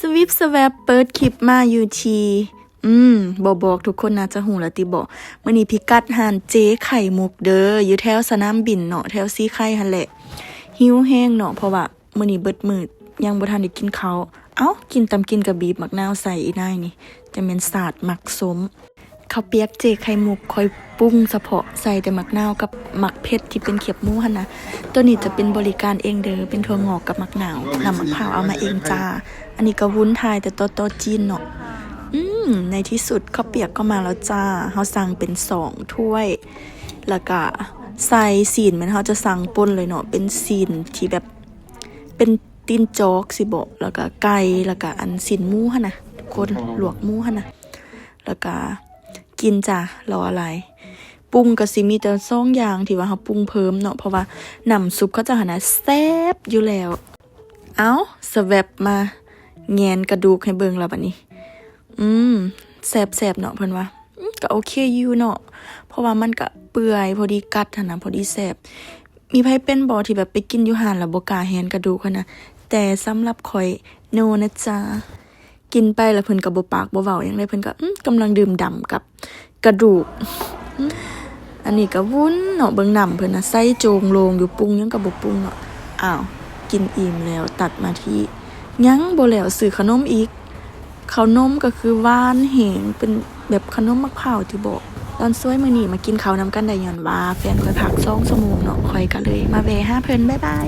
สวิปสแวปเปิดคลิปมาอยู่ทีบอกทุกคนน่าจะหูละติบอกมื้อนี้พิกัดหานเจ๊ไข่มุกเด้ออยู่แถวสนามบินเนาะแถวซีไข่หั่นแหละหิวแห้งเนาะเพราะว่ามื้อนี้เบิดมื้อยังบ่ทันได้กินข้าวกินกับบีบมะนาวใส่อีนายนี่จะเป็นศาสตร์หมักสมข้าวเปียกเจ๊ไข่มุกค่อยปรุงเฉพาะใส่แต่มะนาวกับหมักเผ็ดที่เป็นเขียบหมูหั่นนะตัวนี้จะเป็นบริการเองเด้อเป็นถั่วงอกกับมะนาวน้ำมะพร้าวเอามาเองจ้าอันนี้ก็วุ้นไทยแต่โตจีนเนาะในที่สุดข้าวเปียกก็มาแล้วจ้าเฮาสั่งเป็น2ถ้วยแล้วก็ใส่ซีนมันเฮาจะสั่งป่นเลยเนาะเป็นซีนที่แบบเป็นตีนจอกสิบอกแล้วก็ไก่แล้วก็อันซีนหมูหั่นน่ะคนลวกหมูหั่นน่ะแล้วก็กินจ้ะรออะไรปรุงก็สิมีแต่2อย่างที่ว่าเฮาปรุงเพิ่มเนาะเพราะว่าน้ำซุปเขาจะหั่นน่ะแซ่บอยู่แล้วสแวบมาแงนกระดูกให้เบิ่งแล้วบัดนี้แซ่บๆเนาะเพิ่นว่าก็โอเคอยู่เนาะเพราะว่ามันก็เปื่อยพอดีกัดหั่นน่ะพอดีแซ่บมีไผเป็นบ่ที่แบบไปกินอยู่ห้านแล้วบ่กล้าแหนกระดูกหั่นน่ะแต่สำหรับข่อยโนนะจ๊ะกินไปแล้วเพิ่นก็บ่ปากบ่เว้าหยังได้เพิ่นก็กำลังดื่มด่ำกับกระดูกอันนี้ก็วุ้นเนาะเบิ่งน้ำเพิ่นน่ะใส่โจงโลงอยู่ปรุงยังก็บ่ปรุงเนาะกินอิ่มแล้วตัดมาที่ยังบ่แล้วซื้อขนมอีกขนมก็คือหวานแหงเป็นแบบขนมมะพร้าวที่บอกตอนสวยมื้อนี้มากินข้าวนำกันได้ย้อนว่าแฟนข่อยพัก2 ชั่วโมงเนาะข่อยก็เลยมาแวะหาเพิ่นบ๊ายบาย